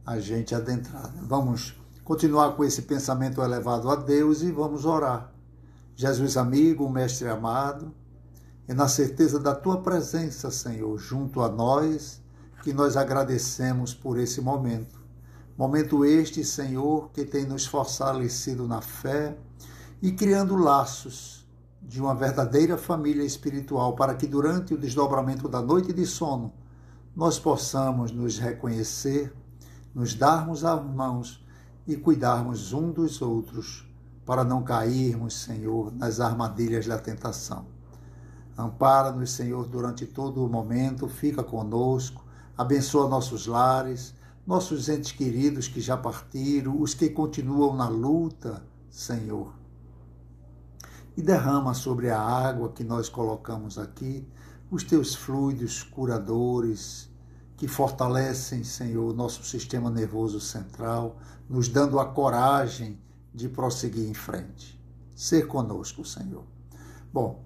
a gente adentrar. Vamos continuar com esse pensamento elevado a Deus e vamos orar. Jesus amigo, Mestre amado, é na certeza da Tua presença, Senhor, junto a nós, que nós agradecemos por esse momento. Momento este, Senhor, que tem nos fortalecido na fé e criando laços de uma verdadeira família espiritual para que durante o desdobramento da noite de sono nós possamos nos reconhecer, nos darmos as mãos e cuidarmos um dos outros para não cairmos, Senhor, nas armadilhas da tentação. Ampara-nos, Senhor, durante todo o momento, fica conosco, abençoa nossos lares, nossos entes queridos que já partiram, os que continuam na luta, Senhor. E derrama sobre a água que nós colocamos aqui os teus fluidos curadores que fortalecem, Senhor, o nosso sistema nervoso central, nos dando a coragem de prosseguir em frente. Ser conosco, Senhor. Bom,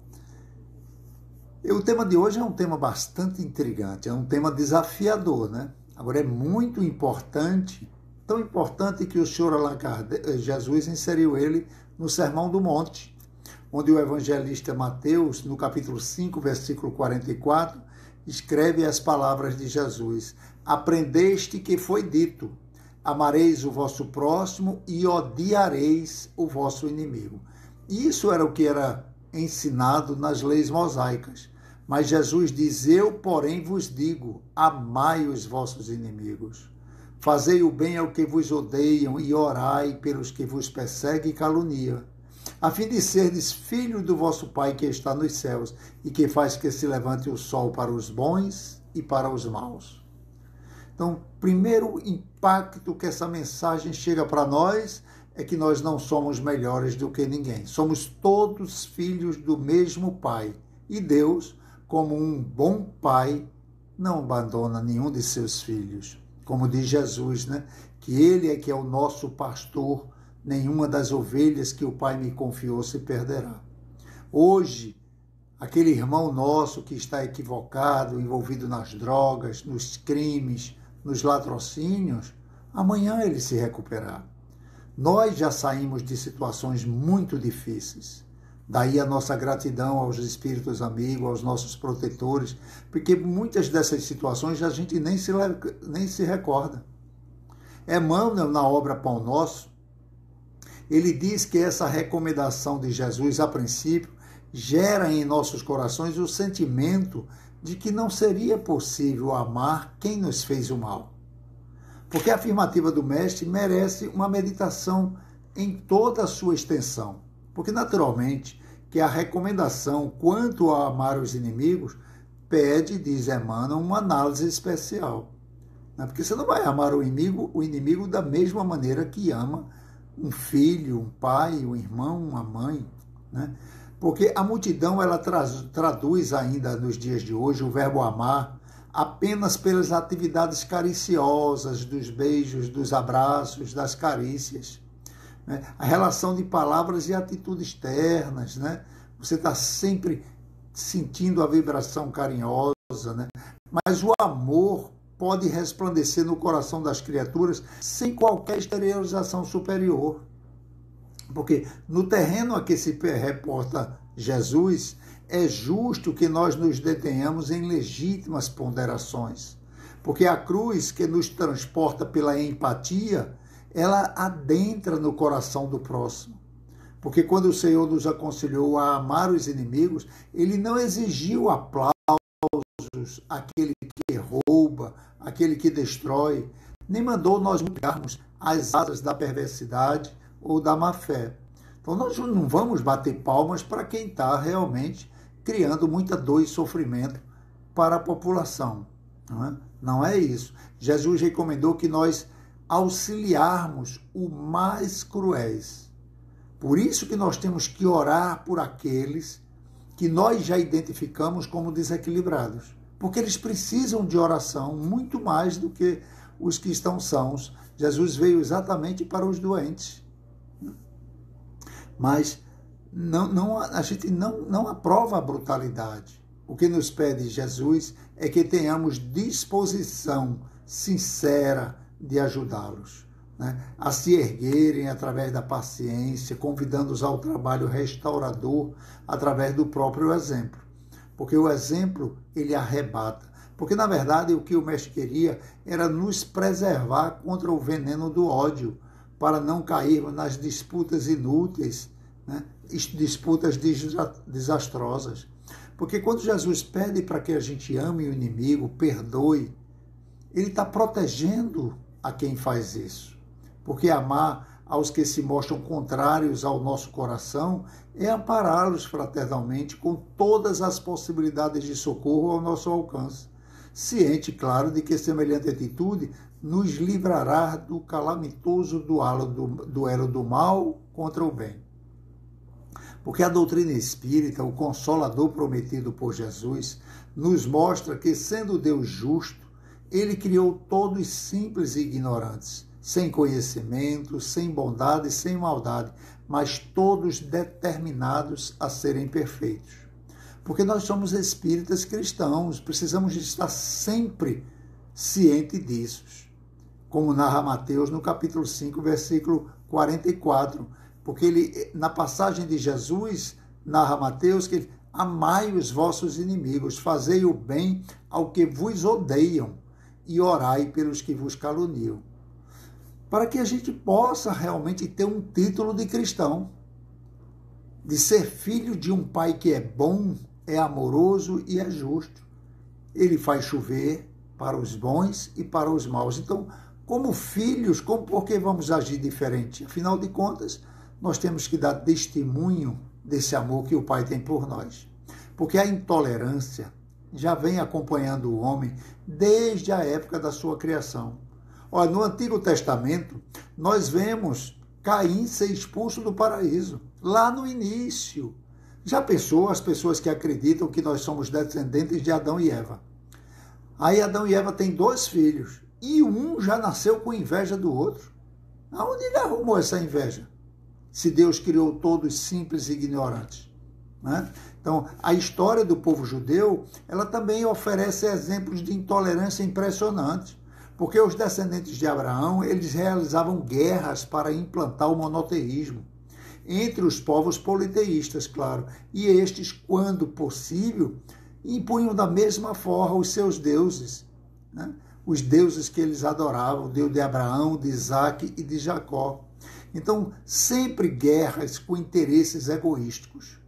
o tema de hoje é um tema bastante intrigante, é um tema desafiador, né? Agora é muito importante, tão importante que o Senhor Allan Kardec, Jesus inseriu ele no Sermão do Monte, onde o evangelista Mateus, no capítulo 5, versículo 44, escreve as palavras de Jesus: aprendeste que foi dito, amareis o vosso próximo e odiareis o vosso inimigo. Isso era o que era ensinado nas leis mosaicas. Mas Jesus diz: eu, porém, vos digo, amai os vossos inimigos. Fazei o bem ao que vos odeiam e orai pelos que vos perseguem e caluniam, a fim de serdes filhos do vosso Pai que está nos céus e que faz que se levante o sol para os bons e para os maus. Então, primeiro impacto que essa mensagem chega para nós é que nós não somos melhores do que ninguém. Somos todos filhos do mesmo Pai. E Deus, como um bom pai, não abandona nenhum de seus filhos. Como diz Jesus, né? Que Ele é que é o nosso pastor, nenhuma das ovelhas que o Pai me confiou se perderá. Hoje, aquele irmão nosso que está equivocado, envolvido nas drogas, nos crimes, nos latrocínios, amanhã ele se recuperará. Nós já saímos de situações muito difíceis. Daí a nossa gratidão aos espíritos amigos, aos nossos protetores, porque muitas dessas situações a gente nem se recorda. Emmanuel, na obra Pão Nosso, ele diz que essa recomendação de Jesus, a princípio, gera em nossos corações o sentimento de que não seria possível amar quem nos fez o mal. Porque a afirmativa do Mestre merece uma meditação em toda a sua extensão. Porque, naturalmente, que a recomendação quanto a amar os inimigos pede, diz Emmanuel, uma análise especial. Porque você não vai amar o inimigo da mesma maneira que ama um filho, um pai, um irmão, uma mãe, né? Porque a multidão ela traduz ainda nos dias de hoje o verbo amar apenas pelas atividades cariciosas, dos beijos, dos abraços, das carícias. Né? A relação de palavras e atitudes ternas, né? Você está sempre sentindo a vibração carinhosa, né? Mas o amor pode resplandecer no coração das criaturas sem qualquer exteriorização superior. Porque no terreno a que se reporta Jesus, é justo que nós nos detenhamos em legítimas ponderações. Porque a cruz que nos transporta pela empatia, ela adentra no coração do próximo. Porque quando o Senhor nos aconselhou a amar os inimigos, Ele não exigiu aplausos àquele que rouba, àquele que destrói, nem mandou nós mudarmos as asas da perversidade ou da má-fé. Então nós não vamos bater palmas para quem está realmente criando muita dor e sofrimento para a população. Não é isso. Jesus recomendou que nós auxiliarmos os mais cruéis. Por isso que nós temos que orar por aqueles que nós já identificamos como desequilibrados. Porque eles precisam de oração muito mais do que os que estão sãos. Jesus veio exatamente para os doentes. Mas a gente não aprova a brutalidade. O que nos pede Jesus é que tenhamos disposição sincera, de ajudá-los, né, a se erguerem através da paciência, convidando-os ao trabalho restaurador através do próprio exemplo. Porque o exemplo, ele arrebata. Porque, na verdade, o que o mestre queria era nos preservar contra o veneno do ódio, para não cairmos nas disputas inúteis, né, disputas desastrosas. Porque quando Jesus pede para que a gente ame o inimigo, perdoe, ele está protegendo a quem faz isso. Porque amar aos que se mostram contrários ao nosso coração é ampará-los fraternalmente com todas as possibilidades de socorro ao nosso alcance. Ciente, claro, de que semelhante atitude nos livrará do calamitoso duelo do mal contra o bem. Porque a doutrina espírita, o Consolador prometido por Jesus, nos mostra que, sendo Deus justo, ele criou todos simples e ignorantes, sem conhecimento, sem bondade e sem maldade, mas todos determinados a serem perfeitos. Porque nós somos espíritas cristãos, precisamos estar sempre cientes disso. Como narra Mateus no capítulo 5, versículo 44. Porque ele, na passagem de Jesus, narra Mateus que amai os vossos inimigos, fazei o bem ao que vos odeiam e orai pelos que vos caluniam. Para que a gente possa realmente ter um título de cristão, de ser filho de um pai que é bom, é amoroso e é justo. Ele faz chover para os bons e para os maus. Então, como filhos, por que vamos agir diferente? Afinal de contas, nós temos que dar testemunho desse amor que o Pai tem por nós. Porque a intolerância já vem acompanhando o homem desde a época da sua criação. Olha, no Antigo Testamento, nós vemos Caim ser expulso do paraíso, lá no início. Já pensou as pessoas que acreditam que nós somos descendentes de Adão e Eva? Aí Adão e Eva têm 2 filhos, e um já nasceu com inveja do outro. Aonde ele arrumou essa inveja? Se Deus criou todos simples e ignorantes, né? Então, a história do povo judeu, ela também oferece exemplos de intolerância impressionantes, porque os descendentes de Abraão, eles realizavam guerras para implantar o monoteísmo entre os povos politeístas, claro, e estes, quando possível, impunham da mesma forma os seus deuses, né? Os deuses que eles adoravam, o Deus de Abraão, de Isaac e de Jacó. Então, sempre guerras com interesses egoísticos,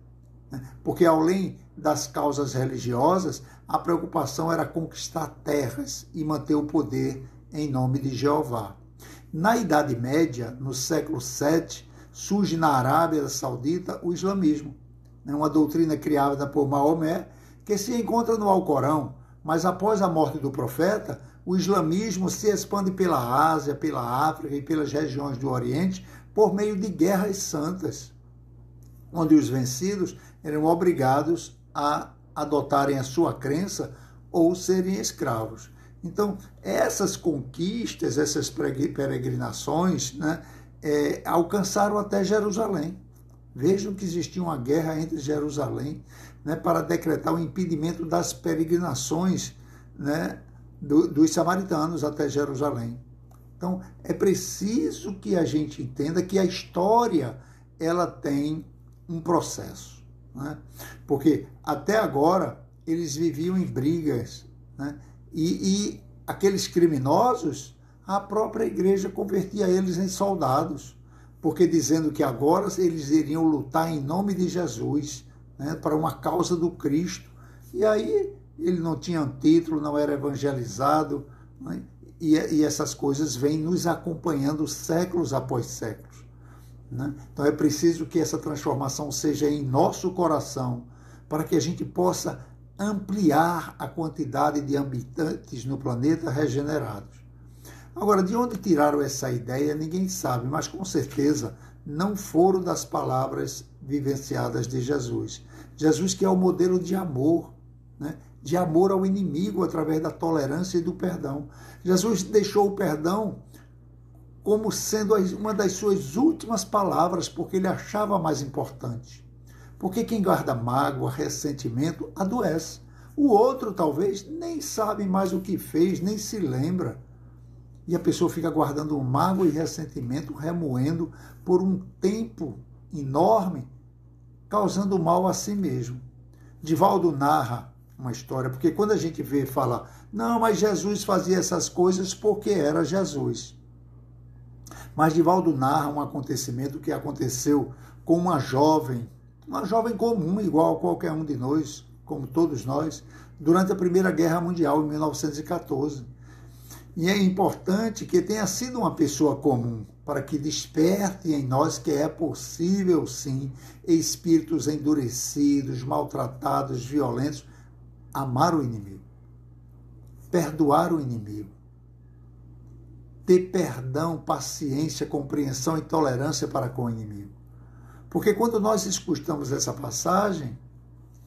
né? Porque além das causas religiosas, a preocupação era conquistar terras e manter o poder em nome de Jeová. Na Idade Média, no século VII, surge na Arábia Saudita o islamismo, né? Uma doutrina criada por Maomé, que se encontra no Alcorão, mas após a morte do profeta, o islamismo se expande pela Ásia, pela África e pelas regiões do Oriente por meio de guerras santas, onde os vencidos eram obrigados a adotarem a sua crença ou serem escravos. Então, essas conquistas, essas peregrinações, né, alcançaram até Jerusalém. Vejam que existia uma guerra entre Jerusalém, né, para decretar o impedimento das peregrinações, né, dos samaritanos até Jerusalém. Então, é preciso que a gente entenda que a história ela tem um processo, né? Porque até agora eles viviam em brigas, né? E aqueles criminosos, a própria igreja convertia eles em soldados, porque dizendo que agora eles iriam lutar em nome de Jesus, né, para uma causa do Cristo. E aí ele não tinha título, não era evangelizado, né? E essas coisas vêm nos acompanhando séculos após séculos, né? Então é preciso que essa transformação seja em nosso coração, para que a gente possa ampliar a quantidade de habitantes no planeta regenerados. Agora, de onde tiraram essa ideia, ninguém sabe, mas com certeza não foram das palavras vivenciadas de Jesus. Jesus que é o modelo de amor, né? De amor ao inimigo através da tolerância e do perdão. Jesus deixou o perdão como sendo uma das suas últimas palavras, porque ele achava mais importante. Porque quem guarda mágoa, ressentimento, adoece. O outro, talvez, nem sabe mais o que fez, nem se lembra. E a pessoa fica guardando mágoa e ressentimento, remoendo por um tempo enorme, causando mal a si mesmo. Divaldo narra uma história, porque quando a gente vê fala, não, mas Jesus fazia essas coisas porque era Jesus. Mas Divaldo narra um acontecimento que aconteceu com uma jovem comum, igual a qualquer um de nós, como todos nós, durante a Primeira Guerra Mundial, em 1914. E é importante que tenha sido uma pessoa comum, para que desperte em nós que é possível, sim, espíritos endurecidos, maltratados, violentos, amar o inimigo, perdoar o inimigo, ter perdão, paciência, compreensão e tolerância para com o inimigo. Porque quando nós escutamos essa passagem,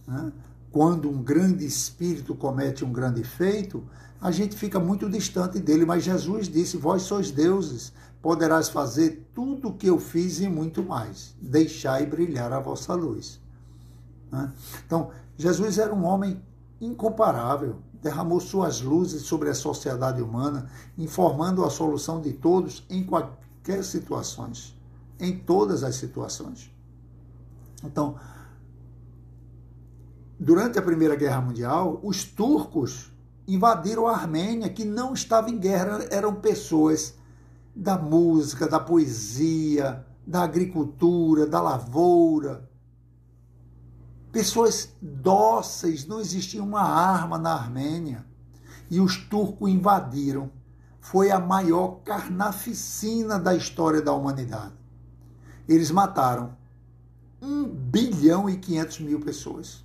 né, quando um grande espírito comete um grande feito, a gente fica muito distante dele, mas Jesus disse, vós sois deuses, poderás fazer tudo o que eu fiz e muito mais, deixai brilhar a vossa luz. Né? Então, Jesus era um homem incomparável, derramou suas luzes sobre a sociedade humana, informando a solução de todos em qualquer situações, em todas as situações. Então, durante a Primeira Guerra Mundial, os turcos invadiram a Armênia, que não estava em guerra, eram pessoas da música, da poesia, da agricultura, da lavoura, pessoas dóceis, não existia uma arma na Armênia. E os turcos invadiram. Foi a maior carnificina da história da humanidade. Eles mataram 1 bilhão e 500 mil pessoas.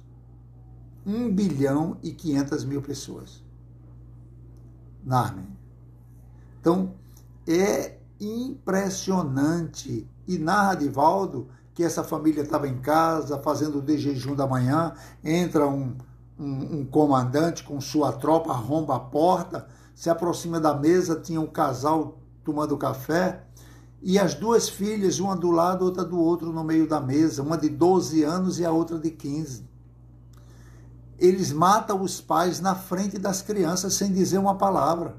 1 bilhão e 500 mil pessoas na Armênia. Então, é impressionante. E narra Divaldo que essa família estava em casa, fazendo o de jejum da manhã, entra um comandante com sua tropa, arromba a porta, se aproxima da mesa, tinha um casal tomando café, e as 2 filhas, uma do lado, outra do outro, no meio da mesa, uma de 12 anos e a outra de 15. Eles matam os pais na frente das crianças sem dizer uma palavra.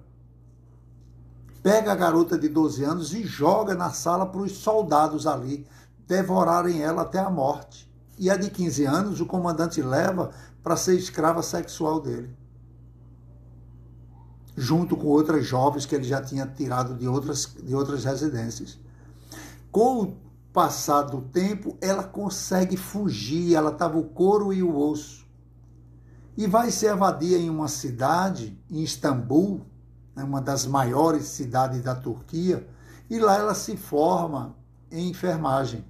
Pega a garota de 12 anos e joga na sala para os soldados ali devorarem ela até a morte. E a de 15 anos o comandante leva para ser escrava sexual dele, junto com outras jovens que ele já tinha tirado de outras residências. Com o passar do tempo, ela consegue fugir, ela estava o couro e o osso. E vai se evadir em uma cidade, em Istambul, uma das maiores cidades da Turquia, e lá ela se forma em enfermagem.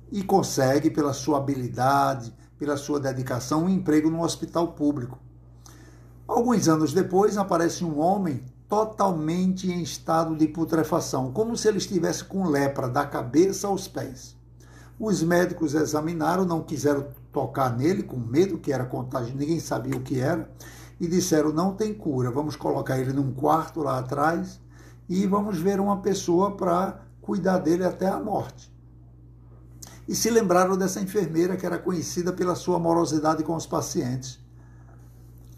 E consegue, pela sua habilidade, pela sua dedicação, um emprego no hospital público. Alguns anos depois, aparece um homem totalmente em estado de putrefação, como se ele estivesse com lepra da cabeça aos pés. Os médicos examinaram, não quiseram tocar nele, com medo que era contágio, ninguém sabia o que era, e disseram, não tem cura, vamos colocar ele num quarto lá atrás e vamos ver uma pessoa para cuidar dele até a morte. E se lembraram dessa enfermeira que era conhecida pela sua amorosidade com os pacientes.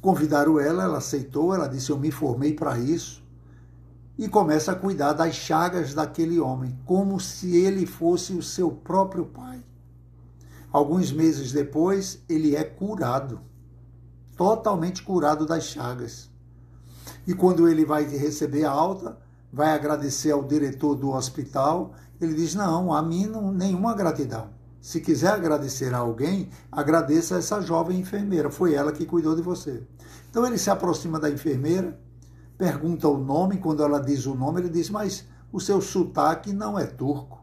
Convidaram ela aceitou, ela disse, eu me formei para isso, e começa a cuidar das chagas daquele homem, como se ele fosse o seu próprio pai. Alguns meses depois, ele é curado, totalmente curado das chagas. E quando ele vai receber a alta, vai agradecer ao diretor do hospital, ele diz, não, a mim não, nenhuma gratidão. Se quiser agradecer a alguém, agradeça a essa jovem enfermeira, foi ela que cuidou de você. Então ele se aproxima da enfermeira, pergunta o nome, quando ela diz o nome, ele diz, mas o seu sotaque não é turco.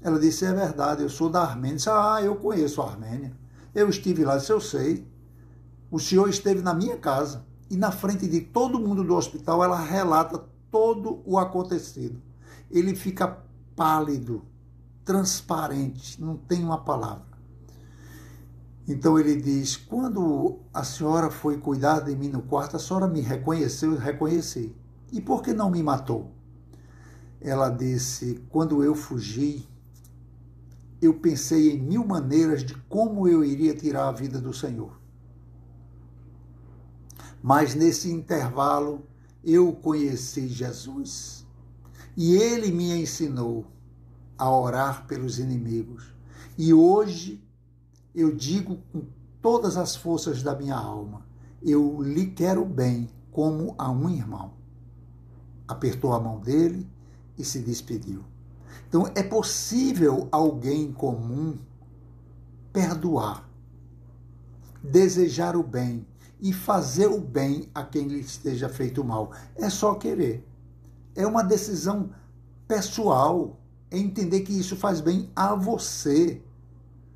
Ela disse, é verdade, eu sou da Armênia. Disse, eu conheço a Armênia. Eu estive lá, disse, eu sei. O senhor esteve na minha casa. E na frente de todo mundo do hospital, ela relata todo o acontecido. Ele fica pálido, transparente, não tem uma palavra. Então ele diz, quando a senhora foi cuidar de mim no quarto, a senhora me reconheceu, eu reconheci. E por que não me matou? Ela disse, quando eu fugi, eu pensei em 1000 maneiras de como eu iria tirar a vida do Senhor. Mas nesse intervalo, eu conheci Jesus e ele me ensinou a orar pelos inimigos. E hoje eu digo com todas as forças da minha alma, eu lhe quero bem como a um irmão. Apertou a mão dele e se despediu. Então, é possível alguém comum perdoar, desejar o bem e fazer o bem a quem lhe esteja feito mal. É só querer. É uma decisão pessoal, é entender que isso faz bem a você.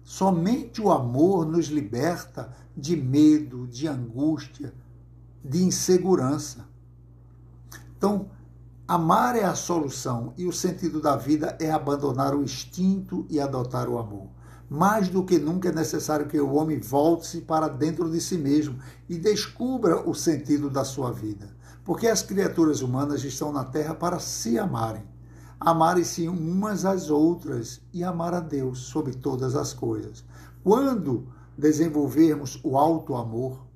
Somente o amor nos liberta de medo, de angústia, de insegurança. Então, amar é a solução e o sentido da vida é abandonar o instinto e adotar o amor. Mais do que nunca é necessário que o homem volte-se para dentro de si mesmo e descubra o sentido da sua vida. Porque as criaturas humanas estão na Terra para se amarem. Amarem-se umas às outras e amar a Deus sobre todas as coisas. Quando desenvolvermos o alto amor,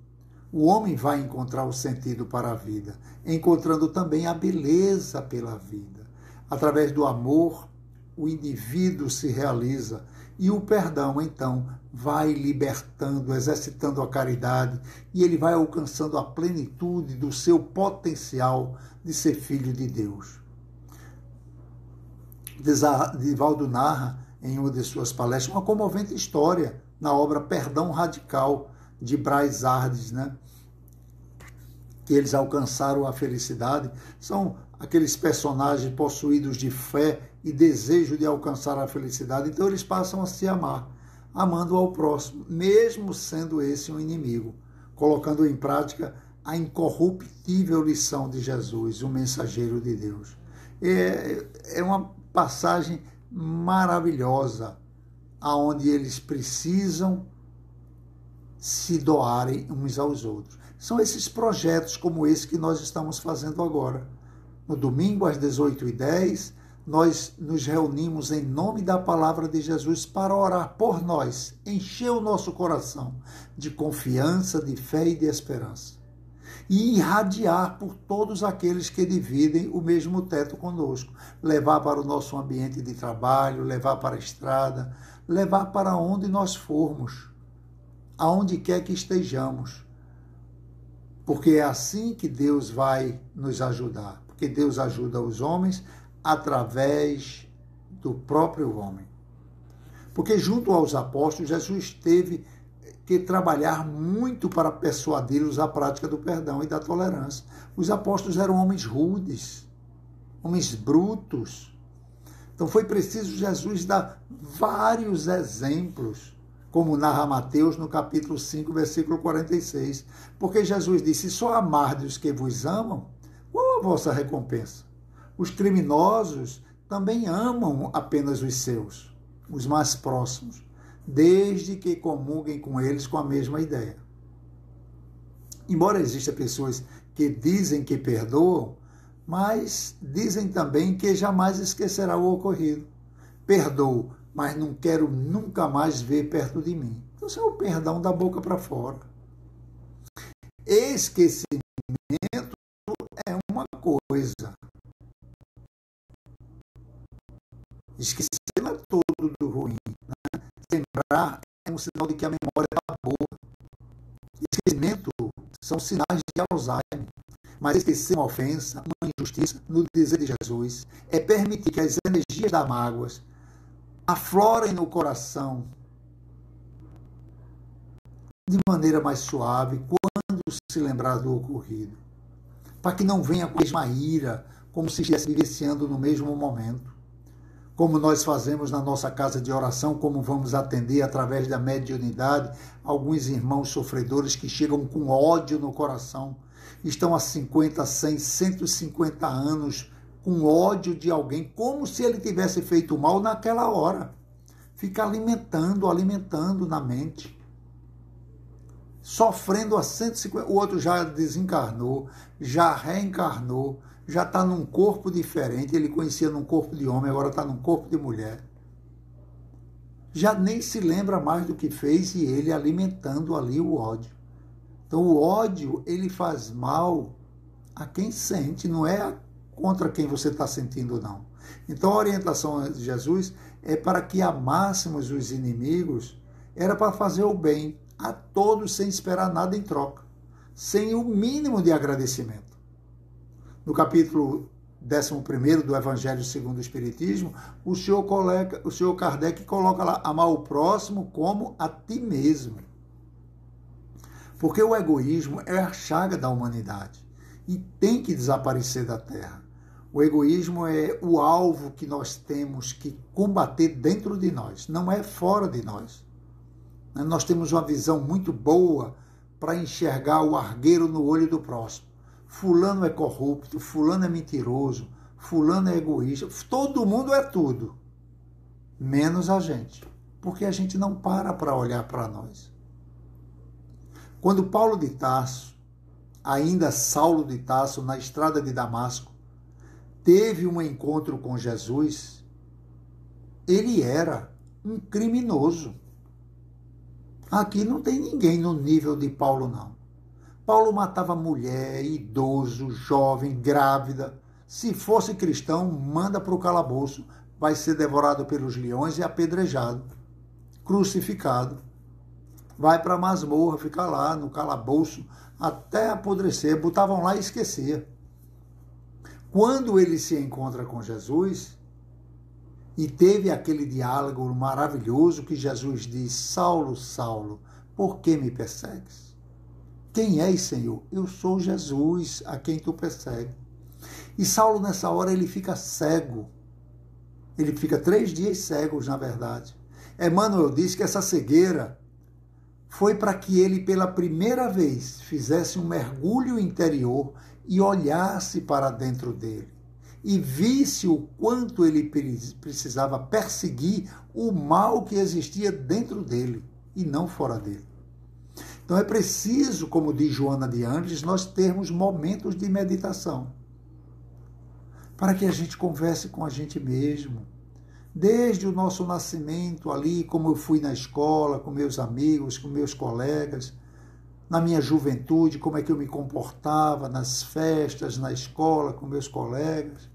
o homem vai encontrar o sentido para a vida, encontrando também a beleza pela vida. Através do amor, o indivíduo se realiza e o perdão, então, vai libertando, exercitando a caridade e ele vai alcançando a plenitude do seu potencial de ser filho de Deus. Divaldo narra, em uma de suas palestras, uma comovente história na obra Perdão Radical, de Braz Ardes, né? Que eles alcançaram a felicidade. São aqueles personagens possuídos de fé e desejo de alcançar a felicidade. Então eles passam a se amar, amando ao próximo, mesmo sendo esse um inimigo, colocando em prática a incorruptível lição de Jesus, o mensageiro de Deus. É uma passagem maravilhosa, aonde eles precisam se doarem uns aos outros. São esses projetos como esse que nós estamos fazendo agora. No domingo, às 18h10, nós nos reunimos em nome da palavra de Jesus para orar por nós, encher o nosso coração de confiança, de fé e de esperança. E irradiar por todos aqueles que dividem o mesmo teto conosco. Levar para o nosso ambiente de trabalho, levar para a estrada, levar para onde nós formos, aonde quer que estejamos. Porque é assim que Deus vai nos ajudar. Porque Deus ajuda os homens através do próprio homem. Porque junto aos apóstolos, Jesus teve que trabalhar muito para persuadi-los à prática do perdão e da tolerância. Os apóstolos eram homens rudes, homens brutos. Então foi preciso Jesus dar vários exemplos, como narra Mateus no capítulo 5, versículo 46. Porque Jesus disse, só amardes os que vos amam, qual a vossa recompensa? Os criminosos também amam apenas os seus, os mais próximos, desde que comunguem com eles com a mesma ideia. Embora existam pessoas que dizem que perdoam, mas dizem também que jamais esquecerá o ocorrido. Perdoo, mas não quero nunca mais ver perto de mim. Então, isso é o perdão da boca para fora. Esquecimento é uma coisa. Esquecer não é todo do ruim. Né? Lembrar é um sinal de que a memória está boa. Esquecimento são sinais de Alzheimer. Mas esquecer uma ofensa, uma injustiça, no dizer de Jesus, é permitir que as energias das mágoas aflorem no coração de maneira mais suave quando se lembrar do ocorrido. Para que não venha com a mesma ira, como se estivesse vivenciando no mesmo momento. Como nós fazemos na nossa casa de oração, como vamos atender através da mediunidade alguns irmãos sofredores que chegam com ódio no coração, estão há 50, 100, 150 anos com ódio de alguém, como se ele tivesse feito mal naquela hora. Fica alimentando na mente. Sofrendo a 150, o outro já desencarnou, já reencarnou, já está num corpo diferente, ele conhecia num corpo de homem, agora está num corpo de mulher. Já nem se lembra mais do que fez e ele alimentando ali o ódio. Então o ódio, ele faz mal a quem sente, não é contra quem você está sentindo, não. Então a orientação de Jesus é para que amássemos os inimigos, era para fazer o bem a todos sem esperar nada em troca, sem o mínimo de agradecimento. No capítulo 11º do Evangelho segundo o Espiritismo, o senhor Kardec coloca lá, amar o próximo como a ti mesmo. Porque o egoísmo é a chaga da humanidade e tem que desaparecer da Terra. O egoísmo é o alvo que nós temos que combater dentro de nós, não é fora de nós. Nós temos uma visão muito boa para enxergar o argueiro no olho do próximo. Fulano é corrupto, fulano é mentiroso, fulano é egoísta, todo mundo é tudo, menos a gente, porque a gente não para olhar para nós. Quando Paulo de Tarso, ainda Saulo de Tarso, na estrada de Damasco, teve um encontro com Jesus, ele era um criminoso. Aqui não tem ninguém no nível de Paulo, não. Paulo matava mulher, idoso, jovem, grávida. Se fosse cristão, manda para o calabouço, vai ser devorado pelos leões e apedrejado, crucificado. Vai para a masmorra, fica lá no calabouço até apodrecer. Botavam lá e esquecia. Quando ele se encontra com Jesus e teve aquele diálogo maravilhoso que Jesus diz: Saulo, Saulo, por que me persegues? Quem és, Senhor? Eu sou Jesus, a quem tu persegues. E Saulo, nessa hora, ele fica cego. Ele fica 3 dias cego, na verdade. Emmanuel diz que essa cegueira foi para que ele, pela primeira vez, fizesse um mergulho interior e olhasse para dentro dele. E visse o quanto ele precisava perseguir o mal que existia dentro dele e não fora dele. Então é preciso, como diz Joana de Ângeles, nós termos momentos de meditação para que a gente converse com a gente mesmo. Desde o nosso nascimento ali, como eu fui na escola, com meus amigos, com meus colegas, na minha juventude, como é que eu me comportava nas festas, na escola, com meus colegas,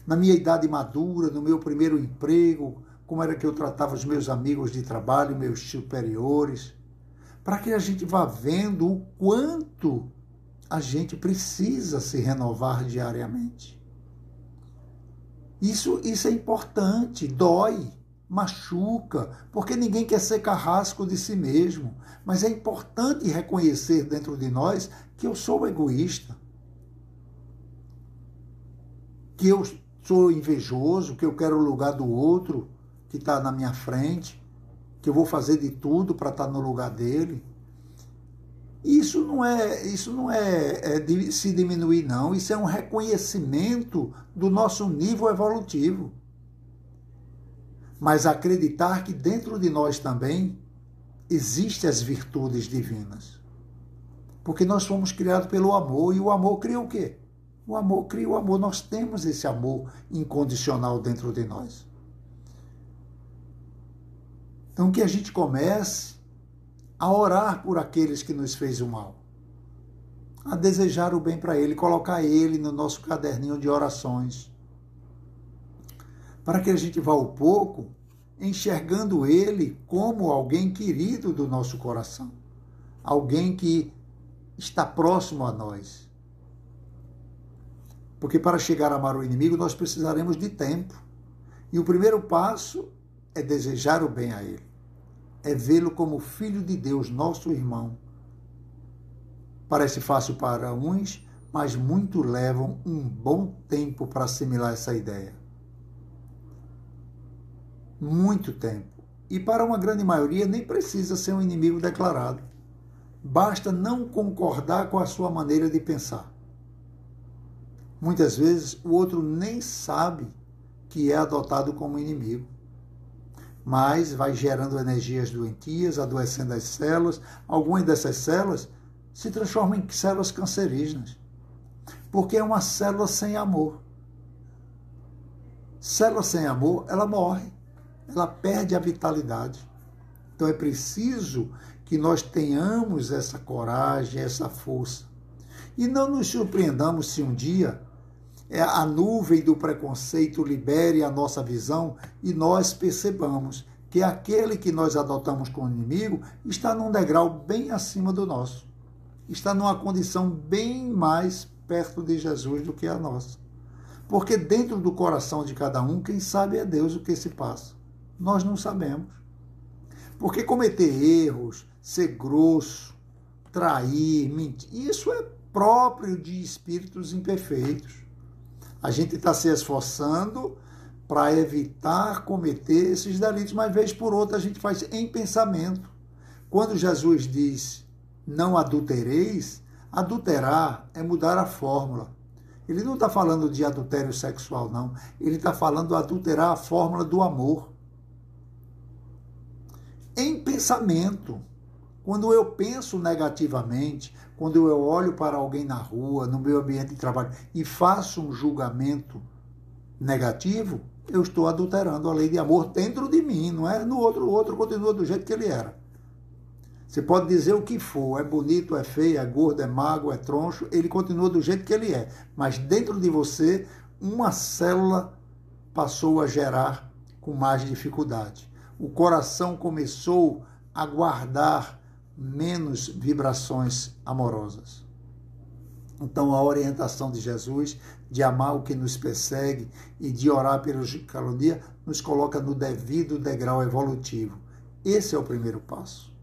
na minha idade madura, no meu primeiro emprego, como era que eu tratava os meus amigos de trabalho, meus superiores, para que a gente vá vendo o quanto a gente precisa se renovar diariamente. Isso é importante, dói, machuca, porque ninguém quer ser carrasco de si mesmo, mas é importante reconhecer dentro de nós que eu sou egoísta, que eu sou invejoso, que eu quero o lugar do outro que está na minha frente, que eu vou fazer de tudo para estar no lugar dele. Isso não é de se diminuir, não. Isso é um reconhecimento do nosso nível evolutivo. Mas acreditar que dentro de nós também existem as virtudes divinas. Porque nós fomos criados pelo amor, e o amor cria o quê? O amor cria o amor. Nós temos esse amor incondicional dentro de nós. Então que a gente comece a orar por aqueles que nos fez o mal, a desejar o bem para ele, colocar ele no nosso caderninho de orações, para que a gente vá ao pouco enxergando ele como alguém querido do nosso coração, alguém que está próximo a nós. Porque para chegar a amar o inimigo nós precisaremos de tempo, e o primeiro passo é desejar o bem a ele. É vê-lo como filho de Deus, nosso irmão. Parece fácil para uns, mas muito levam um bom tempo para assimilar essa ideia. Muito tempo. E para uma grande maioria nem precisa ser um inimigo declarado. Basta não concordar com a sua maneira de pensar. Muitas vezes o outro nem sabe que é adotado como inimigo, mas vai gerando energias doentias, adoecendo as células. Algumas dessas células se transformam em células cancerígenas, porque é uma célula sem amor. Célula sem amor, ela morre, ela perde a vitalidade. Então é preciso que nós tenhamos essa coragem, essa força. E não nos surpreendamos se um dia a nuvem do preconceito libere a nossa visão e nós percebamos que aquele que nós adotamos como inimigo está num degrau bem acima do nosso. Está numa condição bem mais perto de Jesus do que a nossa. Porque dentro do coração de cada um, quem sabe é Deus o que se passa. Nós não sabemos. Porque cometer erros, ser grosso, trair, mentir, isso é próprio de espíritos imperfeitos. A gente está se esforçando para evitar cometer esses delitos, mas vez por outra a gente faz em pensamento. Quando Jesus diz, não adultereis, adulterar é mudar a fórmula. Ele não está falando de adultério sexual, não. Ele está falando de adulterar a fórmula do amor. Em pensamento. Quando eu penso negativamente, quando eu olho para alguém na rua, no meu ambiente de trabalho, e faço um julgamento negativo, eu estou adulterando a lei de amor dentro de mim, não é no outro. O outro continua do jeito que ele era. Você pode dizer o que for, é bonito, é feio, é gordo, é magro, é troncho, ele continua do jeito que ele é. Mas dentro de você, uma célula passou a gerar com mais dificuldade. O coração começou a guardar menos vibrações amorosas. Então a orientação de Jesus de amar o que nos persegue e de orar pelos que caluniam nos coloca no devido degrau evolutivo. Esse é o primeiro passo.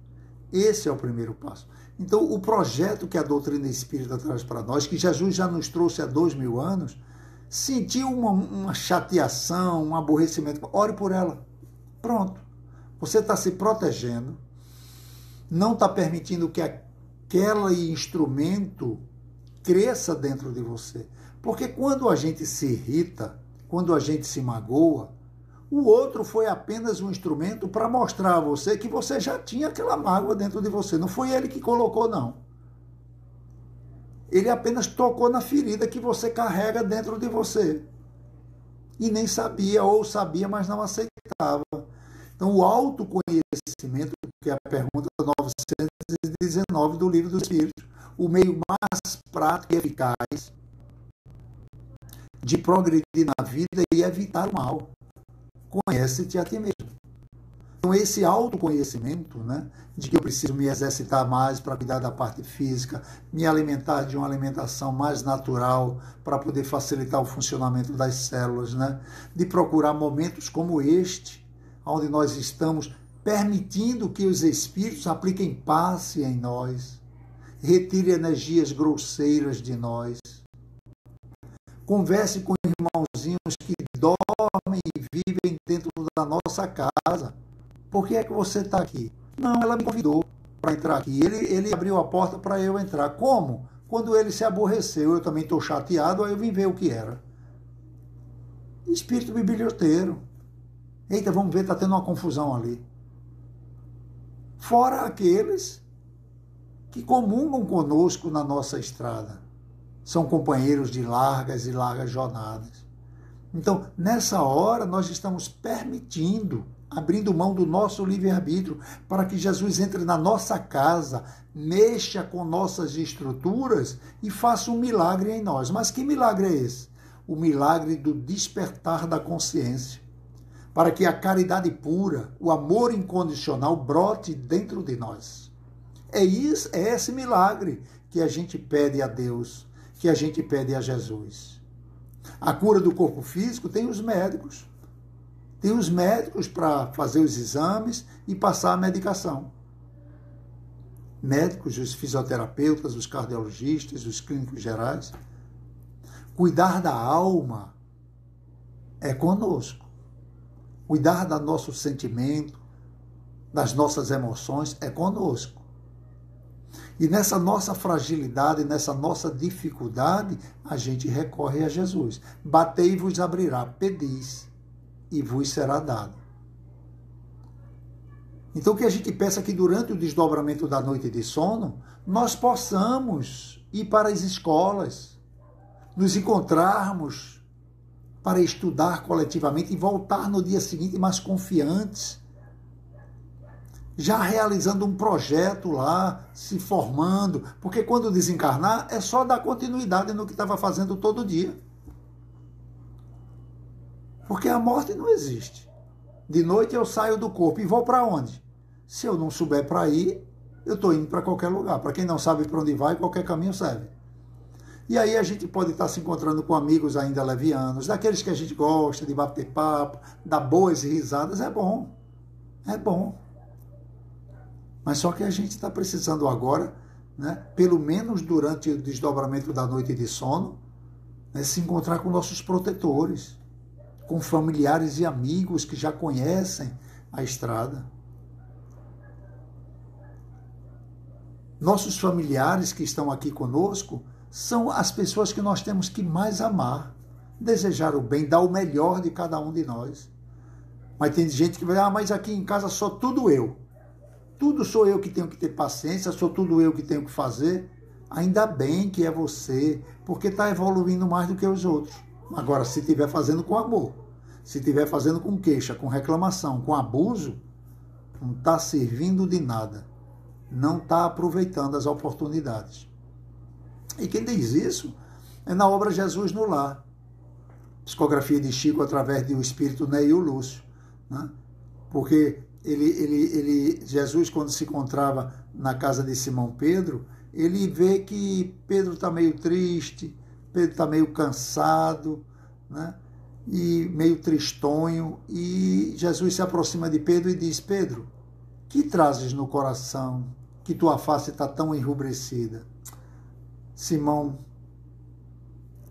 Esse é o primeiro passo. Então o projeto que a doutrina espírita traz para nós, que Jesus já nos trouxe há 2000 anos, sentiu uma chateação, um aborrecimento, ore por ela. Pronto. Você está se protegendo, não está permitindo que aquele instrumento cresça dentro de você. Porque quando a gente se irrita, quando a gente se magoa, o outro foi apenas um instrumento para mostrar a você que você já tinha aquela mágoa dentro de você. Não foi ele que colocou, não. Ele apenas tocou na ferida que você carrega dentro de você. E nem sabia, ou sabia, mas não aceitava. Então, o autoconhecimento, que é a pergunta 919 do Livro dos Espíritos, o meio mais prático e eficaz de progredir na vida e evitar o mal. Conhece-te a ti mesmo. Então, esse autoconhecimento, né, de que eu preciso me exercitar mais para cuidar da parte física, me alimentar de uma alimentação mais natural para poder facilitar o funcionamento das células, né, de procurar momentos como este, onde nós estamos permitindo que os espíritos apliquem passe em nós, retire energias grosseiras de nós, converse com irmãozinhos que dormem e vivem dentro da nossa casa. Por que é que você está aqui? Não, ela me convidou para entrar aqui. Ele abriu a porta para eu entrar. Como? Quando ele se aborreceu, eu também estou chateado, aí eu vim ver o que era. Espírito biblioteiro. Eita, vamos ver, está tendo uma confusão ali. Fora aqueles que comungam conosco na nossa estrada. São companheiros de largas e largas jornadas. Então, nessa hora, nós estamos permitindo, abrindo mão do nosso livre-arbítrio, para que Jesus entre na nossa casa, mexa com nossas estruturas e faça um milagre em nós. Mas que milagre é esse? O milagre do despertar da consciência. Para que a caridade pura, o amor incondicional brote dentro de nós. É esse milagre que a gente pede a Deus, que a gente pede a Jesus. A cura do corpo físico tem os médicos. Tem os médicos para fazer os exames e passar a medicação. Médicos, os fisioterapeutas, os cardiologistas, os clínicos gerais. Cuidar da alma é conosco. Cuidar do nosso sentimento, das nossas emoções é conosco. E nessa nossa fragilidade, nessa nossa dificuldade, a gente recorre a Jesus. Batei e vos abrirá, pedis e vos será dado. Então que a gente peça que durante o desdobramento da noite de sono, nós possamos ir para as escolas, nos encontrarmos para estudar coletivamente e voltar no dia seguinte mais confiantes, já realizando um projeto lá, se formando, porque quando desencarnar é só dar continuidade no que estava fazendo todo dia. Porque a morte não existe. De noite eu saio do corpo e vou para onde? Se eu não souber para ir, eu estou indo para qualquer lugar. Para quem não sabe para onde vai, qualquer caminho serve. E aí a gente pode estar se encontrando com amigos ainda levianos, daqueles que a gente gosta de bater papo, dar boas risadas, é bom. É bom. Mas só que a gente está precisando agora, né, pelo menos durante o desdobramento da noite de sono, né, se encontrar com nossos protetores, com familiares e amigos que já conhecem a estrada. Nossos familiares que estão aqui conosco são as pessoas que nós temos que mais amar, desejar o bem, dar o melhor de cada um de nós. Mas tem gente que vai, mas aqui em casa sou tudo eu. Tudo sou eu que tenho que ter paciência, sou tudo eu que tenho que fazer. Ainda bem que é você, porque está evoluindo mais do que os outros. Agora, se estiver fazendo com amor, se estiver fazendo com queixa, com reclamação, com abuso, não está servindo de nada. Não está aproveitando as oportunidades. E quem diz isso é na obra Jesus no Lar. Psicografia de Chico através do espírito Neil Lúcio. Né? Porque Jesus, quando se encontrava na casa de Simão Pedro, ele vê que Pedro está meio triste, Pedro está meio cansado, né? E meio tristonho, e Jesus se aproxima de Pedro e diz, Pedro, que trazes no coração, que tua face está tão enrubescida? Simão,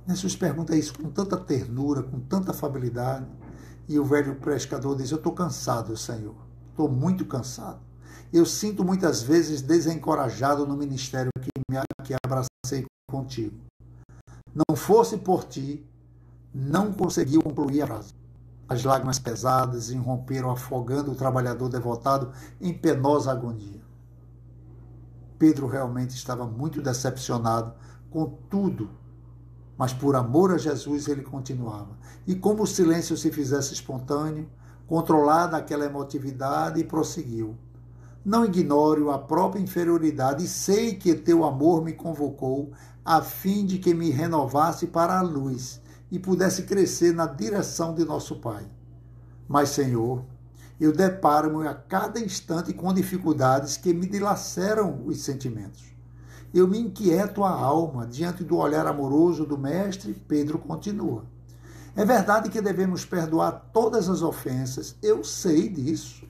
Jesus pergunta isso com tanta ternura, com tanta afabilidade, e o velho pescador diz, eu estou cansado, Senhor, estou muito cansado. Eu sinto muitas vezes desencorajado no ministério que abracei contigo. Não fosse por ti, não conseguiu concluir a frase. As lágrimas pesadas irromperam, afogando o trabalhador devotado em penosa agonia. Pedro realmente estava muito decepcionado com tudo, mas por amor a Jesus ele continuava. E como o silêncio se fizesse espontâneo, controlada aquela emotividade, e prosseguiu. Não ignoro a própria inferioridade e sei que teu amor me convocou a fim de que me renovasse para a luz e pudesse crescer na direção de nosso Pai. Mas, Senhor, eu deparo-me a cada instante com dificuldades que me dilaceram os sentimentos. Eu me inquieto a alma diante do olhar amoroso do Mestre. Pedro continua. É verdade que devemos perdoar todas as ofensas, eu sei disso.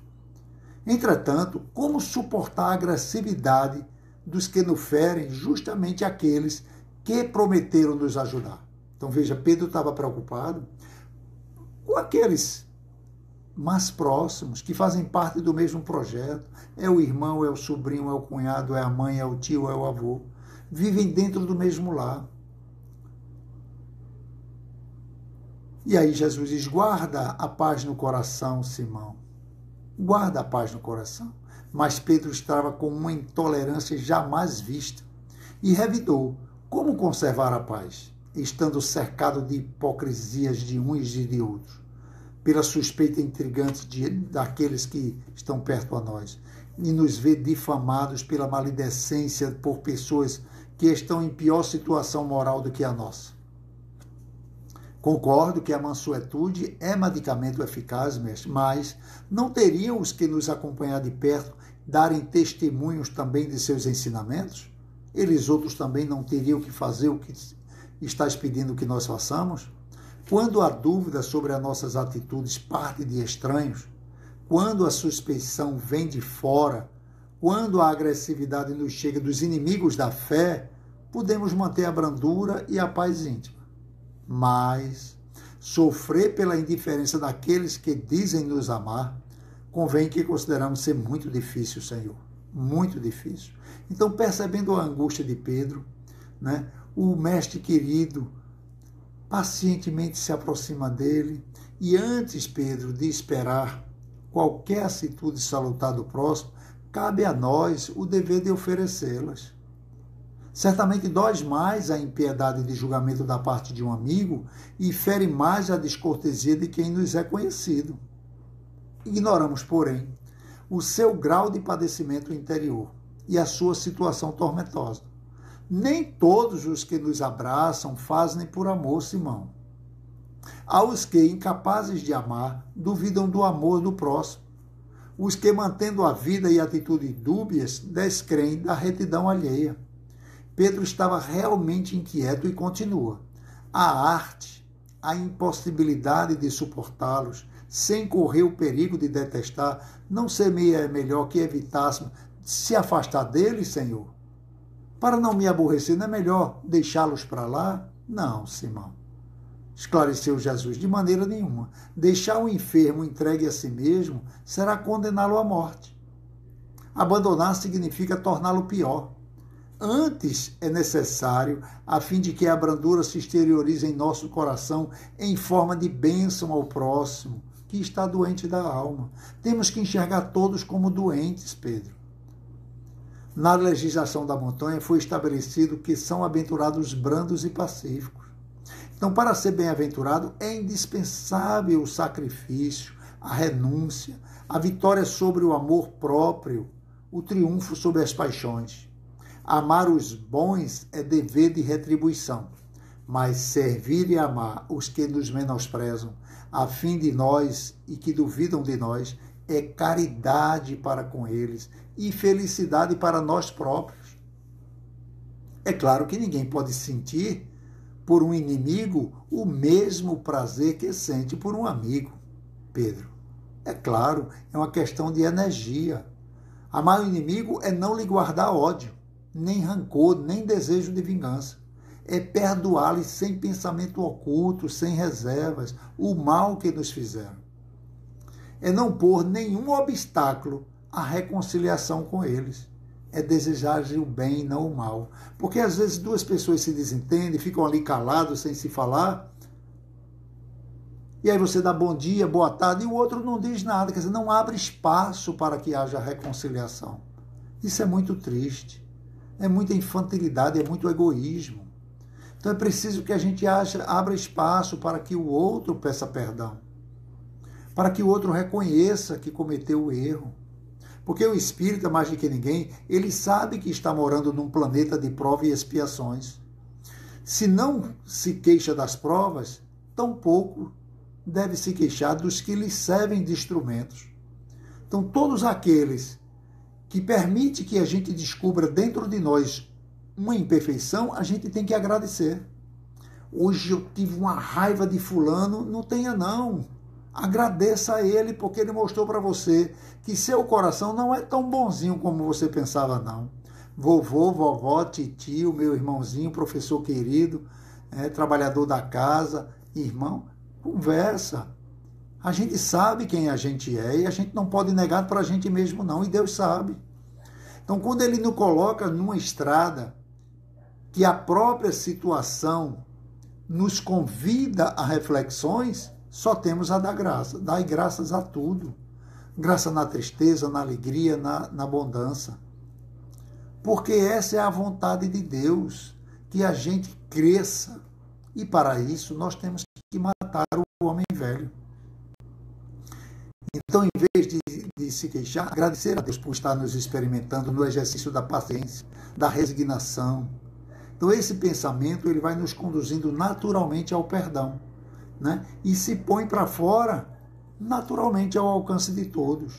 Entretanto, como suportar a agressividade dos que nos ferem, justamente aqueles que prometeram nos ajudar? Então veja, Pedro estava preocupado com aqueles mais próximos, que fazem parte do mesmo projeto. É o irmão, é o sobrinho, é o cunhado, é a mãe, é o tio, é o avô. Vivem dentro do mesmo lar. E aí Jesus diz, guarda a paz no coração, Simão. Guarda a paz no coração. Mas Pedro estava com uma intolerância jamais vista e revidou. Como conservar a paz, estando cercado de hipocrisias de uns e de outros, pela suspeita intrigante daqueles que estão perto a nós, e nos vê difamados pela maledicência por pessoas que estão em pior situação moral do que a nossa? Concordo que a mansuetude é medicamento eficaz, mestre, mas não teriam os que nos acompanhar de perto darem testemunhos também de seus ensinamentos? Eles outros também não teriam que fazer o que estás pedindo que nós façamos? Quando a dúvida sobre as nossas atitudes parte de estranhos, quando a suspeição vem de fora, quando a agressividade nos chega dos inimigos da fé, podemos manter a brandura e a paz íntima. Mas sofrer pela indiferença daqueles que dizem nos amar, convém que consideramos ser muito difícil, Senhor. Muito difícil. Então, percebendo a angústia de Pedro, né, o mestre querido pacientemente se aproxima dele e antes, Pedro, de esperar qualquer atitude salutar do próximo, cabe a nós o dever de oferecê-las. Certamente dói mais a impiedade de julgamento da parte de um amigo e fere mais a descortesia de quem nos é conhecido. Ignoramos, porém, o seu grau de padecimento interior e a sua situação tormentosa. Nem todos os que nos abraçam fazem por amor, Simão. Há os que, incapazes de amar, duvidam do amor do próximo. Os que, mantendo a vida e atitudes dúbias, descreem da retidão alheia. Pedro estava realmente inquieto e continua. A arte, a impossibilidade de suportá-los, sem correr o perigo de detestar, não seria melhor que evitássemos se afastar deles, Senhor? Para não me aborrecer, não é melhor deixá-los para lá? Não, Simão. Esclareceu Jesus, de maneira nenhuma. Deixar o enfermo entregue a si mesmo será condená-lo à morte. Abandonar significa torná-lo pior. Antes é necessário, a fim de que a brandura se exteriorize em nosso coração em forma de bênção ao próximo, que está doente da alma. Temos que enxergar todos como doentes, Pedro. Na legislação da montanha foi estabelecido que são aventurados brandos e pacíficos. Então, para ser bem-aventurado, é indispensável o sacrifício, a renúncia, a vitória sobre o amor próprio, o triunfo sobre as paixões. Amar os bons é dever de retribuição, mas servir e amar os que nos menosprezam, a fim de nós e que duvidam de nós, é caridade para com eles e felicidade para nós próprios. É claro que ninguém pode sentir por um inimigo o mesmo prazer que sente por um amigo, Pedro. É claro, é uma questão de energia. Amar o inimigo é não lhe guardar ódio, nem rancor, nem desejo de vingança. É perdoar-lhe sem pensamento oculto, sem reservas, o mal que nos fizeram. É não pôr nenhum obstáculo à reconciliação com eles. É desejar-lhe o bem e não o mal. Porque às vezes duas pessoas se desentendem, ficam ali calados, sem se falar, e aí você dá bom dia, boa tarde, e o outro não diz nada, quer dizer, não abre espaço para que haja reconciliação. Isso é muito triste, é muita infantilidade, é muito egoísmo. Então é preciso que a gente abra espaço para que o outro peça perdão, para que o outro reconheça que cometeu o erro. Porque o espírita, mais do que ninguém, ele sabe que está morando num planeta de provas e expiações. Se não se queixa das provas, tampouco deve se queixar dos que lhe servem de instrumentos. Então, todos aqueles que permitem que a gente descubra dentro de nós uma imperfeição, a gente tem que agradecer. Hoje eu tive uma raiva de fulano, não tenha não. Agradeça a ele, porque ele mostrou para você que seu coração não é tão bonzinho como você pensava, não. Vovô, vovó, titio, meu irmãozinho, professor querido, trabalhador da casa, irmão, conversa. A gente sabe quem a gente é e a gente não pode negar para a gente mesmo, não, e Deus sabe. Então, quando ele nos coloca numa estrada que a própria situação nos convida a reflexões, só temos a dar graça. Dai graças a tudo. Graça na tristeza, na alegria, na abundância. Porque essa é a vontade de Deus, que a gente cresça. E para isso nós temos que matar o homem velho. Então, em vez de se queixar, agradecer a Deus por estar nos experimentando no exercício da paciência, da resignação. Então, esse pensamento ele vai nos conduzindo naturalmente ao perdão. Né? E se põe para fora naturalmente ao alcance de todos.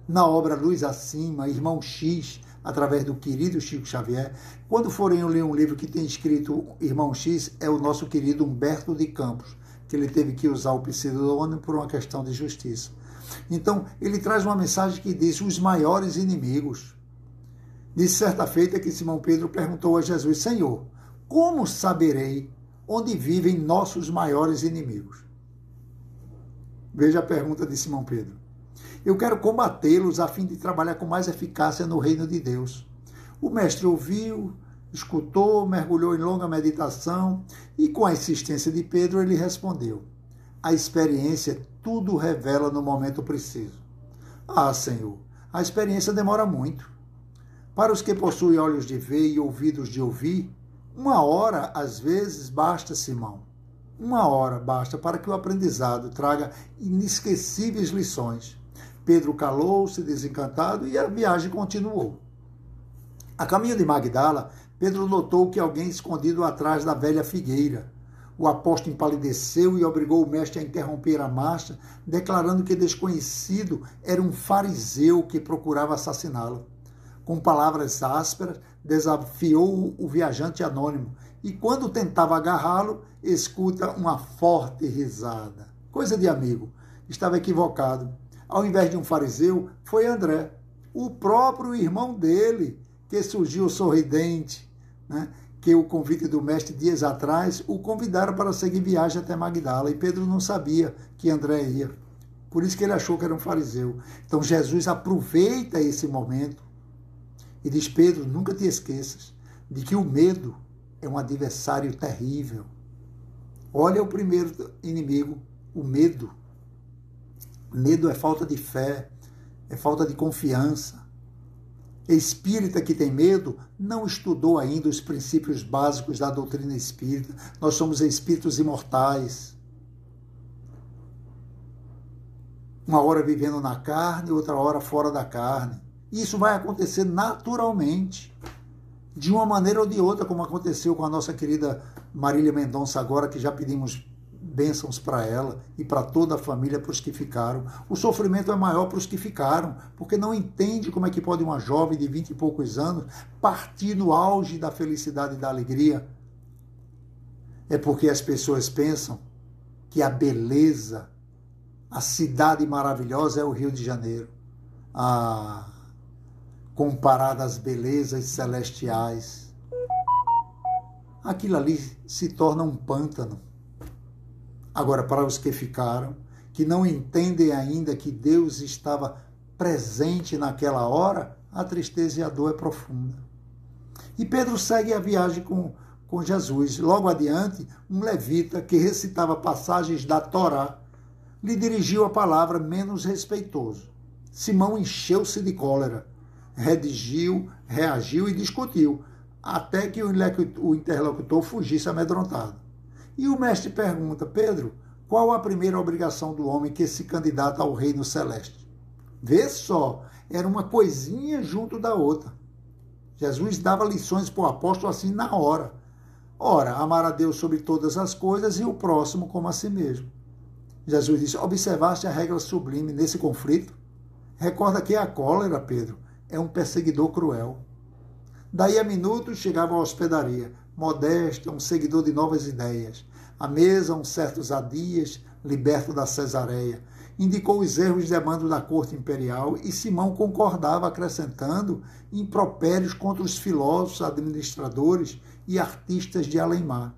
Na obra Luz Acima, Irmão X, através do querido Chico Xavier, quando forem ler um livro que tem escrito Irmão X, é o nosso querido Humberto de Campos, que ele teve que usar o pseudônimo por uma questão de justiça. Então, ele traz uma mensagem que diz os maiores inimigos. Disse certa feita que Simão Pedro perguntou a Jesus, Senhor, como saberei onde vivem nossos maiores inimigos? Veja a pergunta de Simão Pedro. Eu quero combatê-los a fim de trabalhar com mais eficácia no reino de Deus. O mestre ouviu, escutou, mergulhou em longa meditação e, com a insistência de Pedro, ele respondeu, a experiência tudo revela no momento preciso. Ah, Senhor, a experiência demora muito. Para os que possuem olhos de ver e ouvidos de ouvir, 1 hora, às vezes, basta, Simão. 1 hora basta para que o aprendizado traga inesquecíveis lições. Pedro calou-se, desencantado, e a viagem continuou. A caminho de Magdala, Pedro notou que alguém escondido atrás da velha figueira. O apóstolo empalideceu e obrigou o mestre a interromper a marcha, declarando que desconhecido era um fariseu que procurava assassiná-lo. Com palavras ásperas, desafiou o viajante anônimo e, quando tentava agarrá-lo, escuta uma forte risada. Coisa de amigo. Estava equivocado. Ao invés de um fariseu, foi André, o próprio irmão dele, que surgiu sorridente, né? Que o convite do mestre dias atrás o convidaram para seguir viagem até Magdala, e Pedro não sabia que André ia. Por isso que ele achou que era um fariseu. Então Jesus aproveita esse momento e diz: Pedro, nunca te esqueças de que o medo é um adversário terrível. Olha o primeiro inimigo, o medo. Medo é falta de fé, é falta de confiança. Espírita que tem medo não estudou ainda os princípios básicos da doutrina espírita. Nós somos espíritos imortais. Uma hora vivendo na carne, outra hora fora da carne. Isso vai acontecer naturalmente, de uma maneira ou de outra, como aconteceu com a nossa querida Marília Mendonça agora, que já pedimos bênçãos para ela e para toda a família, para os que ficaram. O sofrimento é maior para os que ficaram, porque não entende como é que pode uma jovem de 20 e poucos anos partir no auge da felicidade e da alegria. É porque as pessoas pensam que a beleza, a cidade maravilhosa é o Rio de Janeiro. Comparada às belezas celestiais, aquilo ali se torna um pântano. Agora, para os que ficaram, que não entendem ainda que Deus estava presente naquela hora, a tristeza e a dor é profunda. E Pedro segue a viagem com Jesus. Logo adiante, um levita que recitava passagens da Torá lhe dirigiu a palavra menos respeitoso. Simão encheu-se de cólera, reagiu e discutiu, até que o interlocutor fugisse amedrontado. E o mestre pergunta: Pedro, qual a primeira obrigação do homem que se candidata ao reino celeste? Vê só, era uma coisinha junto da outra. Jesus dava lições para o apóstolo assim na hora. Ora, amar a Deus sobre todas as coisas e o próximo como a si mesmo. Jesus disse: observaste a regra sublime nesse conflito? Recorda que a cólera, Pedro, é um perseguidor cruel. Daí a minutos chegava à hospedaria. Modesto, um seguidor de novas ideias. À mesa, um certo Zadias, liberto da Cesareia. Indicou os erros de mando da corte imperial e Simão concordava, acrescentando impropérios contra os filósofos, administradores e artistas de além-mar.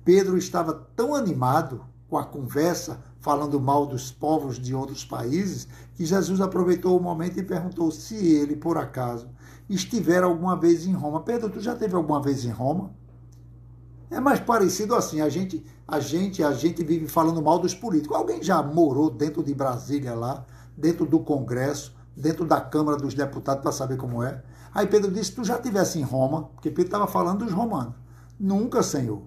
Pedro estava tão animado com a conversa, falando mal dos povos de outros países, que Jesus aproveitou o momento e perguntou se ele, por acaso, estiver alguma vez em Roma. Pedro, tu já esteve alguma vez em Roma? É mais parecido assim, a gente vive falando mal dos políticos. Alguém já morou dentro de Brasília lá, dentro do Congresso, dentro da Câmara dos Deputados, para saber como é? Aí Pedro disse: tu já estivesse em Roma, porque Pedro estava falando dos romanos. Nunca, Senhor.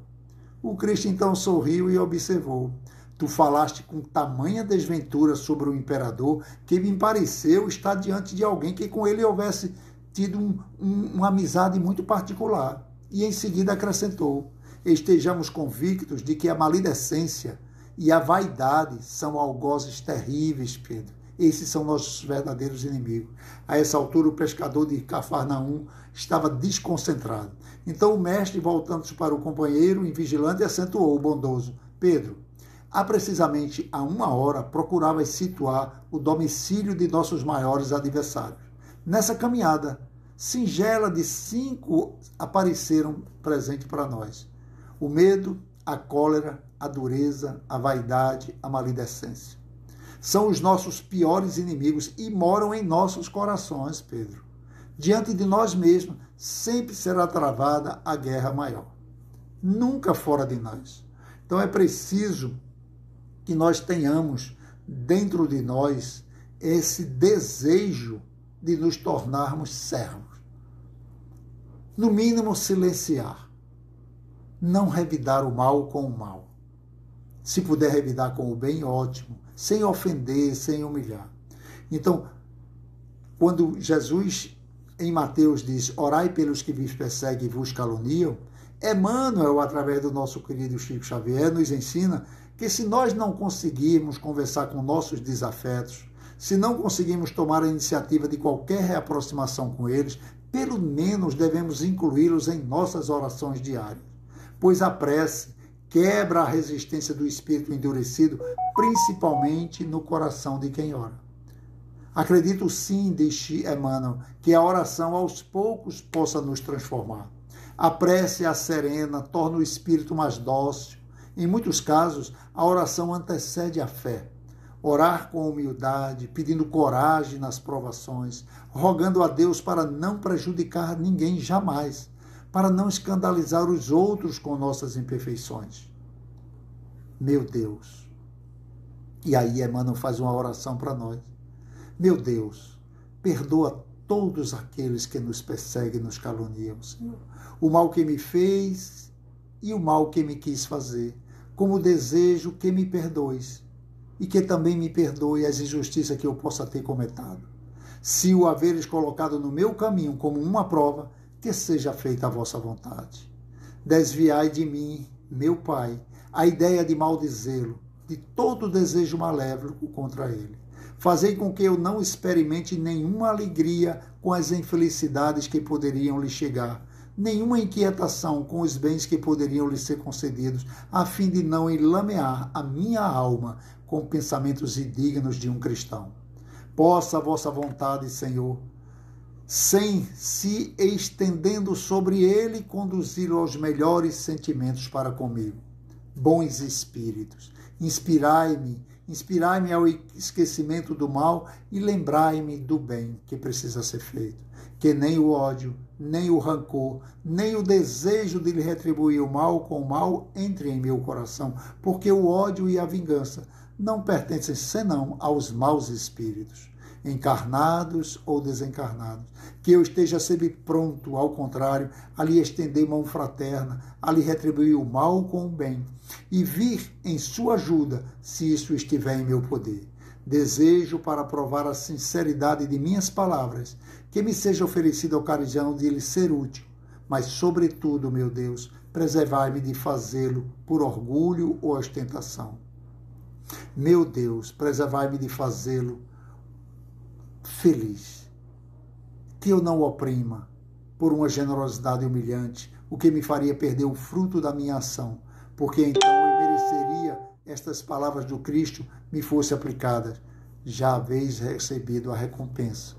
O Cristo então sorriu e observou: tu falaste com tamanha desventura sobre o imperador que me pareceu estar diante de alguém que com ele houvesse tido uma amizade muito particular. E em seguida acrescentou: estejamos convictos de que a maledicência e a vaidade são algozes terríveis, Pedro. Esses são nossos verdadeiros inimigos. A essa altura, o pescador de Cafarnaum estava desconcentrado. Então o mestre, voltando-se para o companheiro invigilante, acentuou o bondoso: Pedro, há precisamente a 1 hora procurava situar o domicílio de nossos maiores adversários. Nessa caminhada singela de 5 apareceram presentes para nós: o medo, a cólera, a dureza, a vaidade, a maledicência. São os nossos piores inimigos e moram em nossos corações, Pedro. Diante de nós mesmos sempre será travada a guerra maior. Nunca fora de nós. Então é preciso que nós tenhamos dentro de nós esse desejo de nos tornarmos servos. No mínimo, silenciar. Não revidar o mal com o mal. Se puder revidar com o bem, ótimo. Sem ofender, sem humilhar. Então, quando Jesus, em Mateus, diz, orai pelos que vos perseguem e vos caluniam, Emmanuel, através do nosso querido Chico Xavier, nos ensina que se nós não conseguirmos conversar com nossos desafetos, se não conseguirmos tomar a iniciativa de qualquer reaproximação com eles, pelo menos devemos incluí-los em nossas orações diárias, pois a prece quebra a resistência do espírito endurecido, principalmente no coração de quem ora. Acredito sim, diz Emmanuel, que a oração aos poucos possa nos transformar. A prece a serena, torna o espírito mais dócil. Em muitos casos, a oração antecede a fé. Orar com humildade, pedindo coragem nas provações, rogando a Deus para não prejudicar ninguém jamais, para não escandalizar os outros com nossas imperfeições. Meu Deus. E aí Emmanuel faz uma oração para nós. Meu Deus, perdoa todos aqueles que nos perseguem e nos caluniam, Senhor. O mal que me fez e o mal que me quis fazer, como desejo que me perdoes e que também me perdoe as injustiças que eu possa ter cometido. Se o haveres colocado no meu caminho como uma prova, que seja feita a vossa vontade. Desviai de mim, meu Pai, a ideia de maldizê-lo, de todo desejo malévolo contra ele. Fazei com que eu não experimente nenhuma alegria com as infelicidades que poderiam lhe chegar, nenhuma inquietação com os bens que poderiam lhe ser concedidos, a fim de não enlamear a minha alma com pensamentos indignos de um cristão. Possa a vossa vontade, Senhor, sem se estendendo sobre ele, conduzi-lo aos melhores sentimentos para comigo. Bons espíritos, inspirai-me ao esquecimento do mal e lembrai-me do bem que precisa ser feito. Que nem o ódio, nem o rancor, nem o desejo de lhe retribuir o mal com o mal entre em meu coração, porque o ódio e a vingança não pertencem senão aos maus espíritos, encarnados ou desencarnados. Que eu esteja sempre pronto, ao contrário, a lhe estender mão fraterna, a lhe retribuir o mal com o bem, e vir em sua ajuda, se isso estiver em meu poder. Desejo, para provar a sinceridade de minhas palavras, que me seja oferecida a ocasião de lhe ser útil, mas, sobretudo, meu Deus, preservai-me de fazê-lo por orgulho ou ostentação. Meu Deus, preservai-me de fazê-lo feliz, que eu não o oprima por uma generosidade humilhante, o que me faria perder o fruto da minha ação, porque então eu mereceria estas palavras do Cristo me fossem aplicadas. Já haveis recebido a recompensa.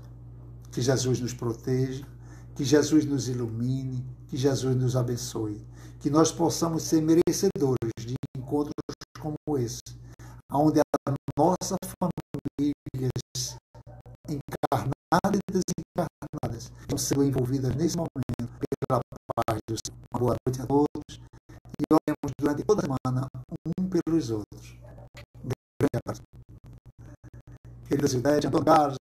Que Jesus nos proteja, que Jesus nos ilumine, que Jesus nos abençoe, que nós possamos ser merecedores de encontros como esse, onde a nossa família encarnadas e desencarnadas estão sendo envolvidas nesse momento pela paz do Senhor. Uma boa noite a todos e oremos durante toda a semana um pelos outros. Grande abraço. Queridas ideias, Antônio Carlos,